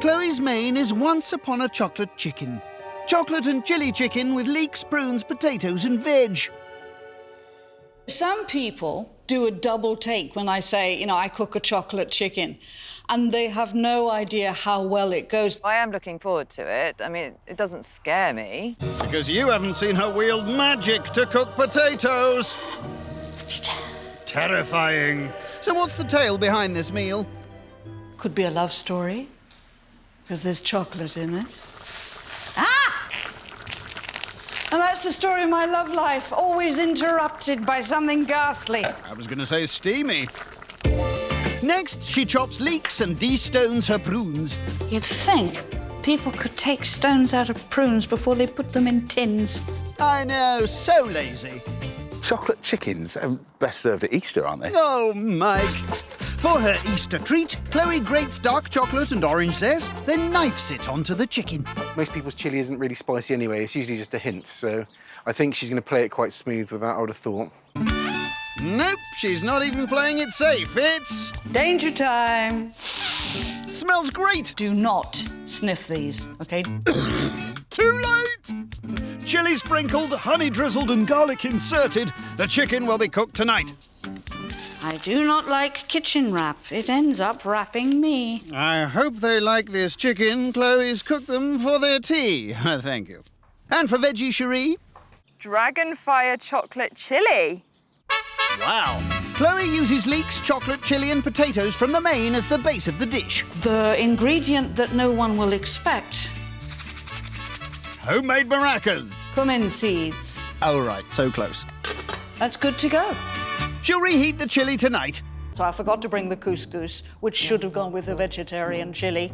Chloe's main is Once Upon a Chocolate Chicken. Chocolate and chilli chicken with leeks, prunes, potatoes and veg. Some people do a double take when I say, I cook a chocolate chicken, and they have no idea how well it goes. I am looking forward to it. I mean, it doesn't scare me. Because you haven't seen her wield magic to cook potatoes. Terrifying. So what's the tale behind this meal? Could be a love story, because there's chocolate in it. Ah! And that's the story of my love life, always interrupted by something ghastly. I was going to say steamy. Next, she chops leeks and de-stones her prunes. You'd think people could take stones out of prunes before they put them in tins. I know, so lazy. Chocolate chickens are best served at Easter, aren't they? Oh, Mike. For her Easter treat, Chloe grates dark chocolate and orange zest, then knifes it onto the chicken. Most people's chilli isn't really spicy anyway. It's usually just a hint, so I think she's going to play it quite smooth with that, I would have thought. Nope, she's not even playing it safe. It's... Danger time. Smells great. Do not sniff these, OK? Too late! Chilli sprinkled, honey drizzled and garlic inserted. The chicken will be cooked tonight. I do not like kitchen wrap. It ends up wrapping me. I hope they like this chicken. Chloe's cooked them for their tea. Thank you. And for veggie Cherie? Dragonfire chocolate chili. Wow. Chloe uses leeks, chocolate, chilli and potatoes from the main as the base of the dish. The ingredient that no one will expect. Homemade maracas. Cumin seeds. Oh, right, so close. That's good to go. She'll reheat the chili tonight. So I forgot to bring the couscous, which should have gone with the vegetarian chili.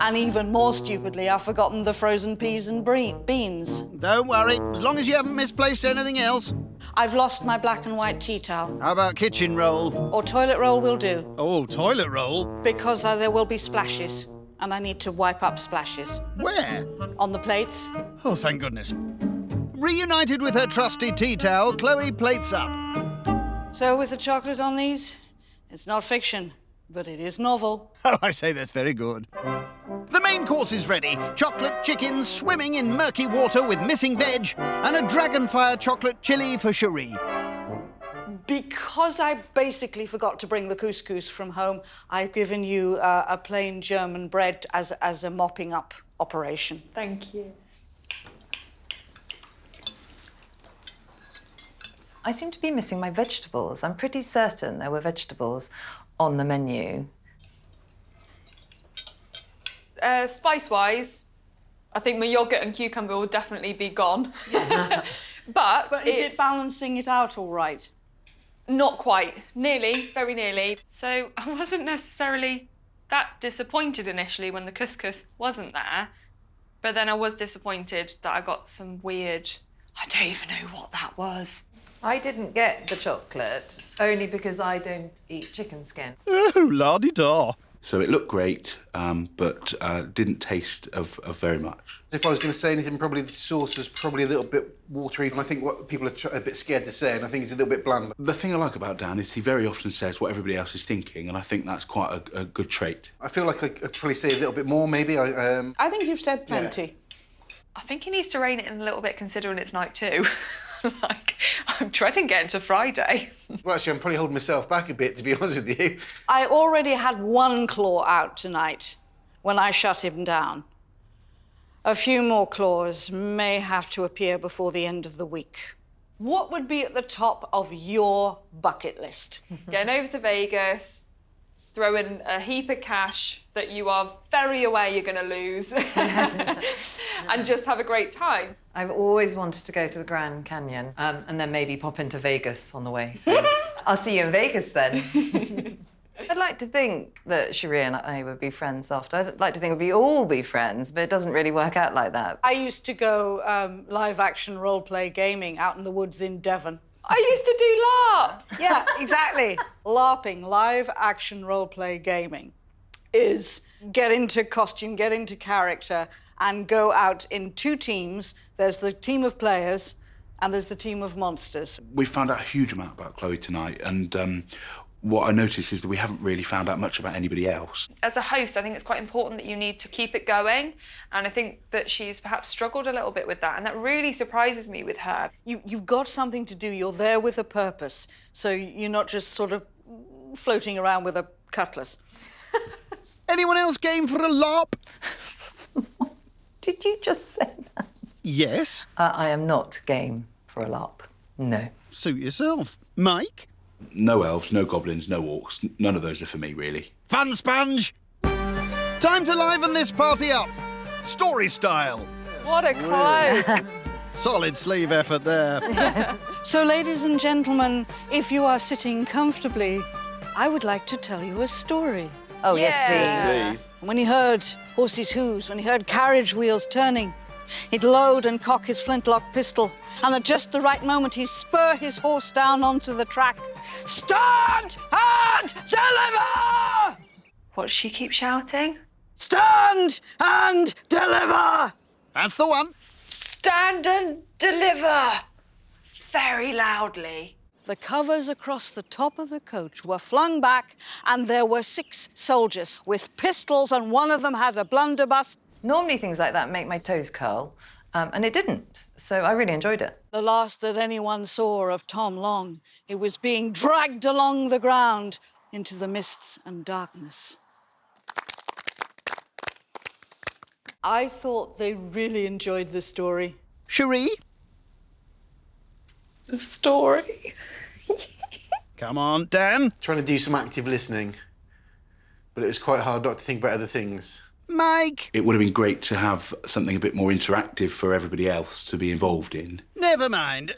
And even more stupidly, I've forgotten the frozen peas and beans. Don't worry, as long as you haven't misplaced anything else. I've lost my black and white tea towel. How about kitchen roll? Or toilet roll will do. Oh, toilet roll? Because there will be splashes, and I need to wipe up splashes. Where? On the plates. Oh, thank goodness. Reunited with her trusty tea towel, Chloe plates up. So with the chocolate on these, it's not fiction, but it is novel. Oh, I say that's very good. The main course is ready. Chocolate chicken swimming in murky water with missing veg and a dragonfire chocolate chili for Cherie. Because I basically forgot to bring the couscous from home, I've given you a plain German bread as a mopping up operation. Thank you. I seem to be missing my vegetables. I'm pretty certain there were vegetables on the menu. Spice-wise, I think my yoghurt and cucumber will definitely be gone. But is it balancing it out all right? Not quite. Nearly, very nearly. So I wasn't necessarily that disappointed initially when the couscous wasn't there, but then I was disappointed that I got some weird... I don't even know what that was. I didn't get the chocolate, only because I don't eat chicken skin. Oh, la-di-da. So it looked great, but didn't taste of very much. If I was going to say anything, probably the sauce was probably a little bit watery. And I think what people are a bit scared to say, and I think it's a little bit bland. The thing I like about Dan is he very often says what everybody else is thinking, and I think that's quite a good trait. I feel like I could probably say a little bit more, maybe. I think you've said plenty. Yeah. I think he needs to rein it in a little bit, considering it's night 2. I'm dreading getting to Friday. Well, actually, I'm probably holding myself back a bit, to be honest with you. I already had one claw out tonight when I shut him down. A few more claws may have to appear before the end of the week. What would be at the top of your bucket list? Getting over to Vegas, throw in a heap of cash that you are very aware you're going to lose, and just have a great time. I've always wanted to go to the Grand Canyon, and then maybe pop into Vegas on the way. I'll see you in Vegas then. I'd like to think that Cherie and I would be friends after. I'd like to think we'd all be friends, but it doesn't really work out like that. I used to go live-action role-play gaming out in the woods in Devon. I used to do LARP. Yeah, exactly. LARPing, live-action role-play gaming, is get into costume, get into character, and go out in 2 teams. There's the team of players and there's the team of monsters. We found out a huge amount about Chloe tonight, and What I noticed is that we haven't really found out much about anybody else. As a host, I think it's quite important that you need to keep it going. And I think that she's perhaps struggled a little bit with that. And that really surprises me with her. You've got something to do. You're there with a purpose. So you're not just sort of floating around with a cutlass. Anyone else game for a LARP? Did you just say that? Yes. I am not game for a LARP. No. Suit yourself. Mike? No elves, no goblins, no orcs. None of those are for me, really. Fun sponge! Time to liven this party up. Story style. What a cloak! Solid sleeve effort there. So, ladies and gentlemen, if you are sitting comfortably, I would like to tell you a story. Oh, Yeah. yes, please. When he heard horses' hooves, when he heard carriage wheels turning, he'd load and cock his flintlock pistol, and at just the right moment he'd spur his horse down onto the track. Stand and deliver! What she keep shouting? Stand and deliver! That's the one. Stand and deliver! Very loudly. The covers across the top of the coach were flung back, and there were 6 soldiers with pistols, and one of them had a blunderbuss. Normally things like that make my toes curl, and it didn't. So I really enjoyed it. The last that anyone saw of Tom Long, he was being dragged along the ground into the mists and darkness. I thought they really enjoyed the story. Cherie? The story. Come on, Dan. Trying to do some active listening, but it was quite hard not to think about other things. Mike? It would have been great to have something a bit more interactive for everybody else to be involved in. Never mind.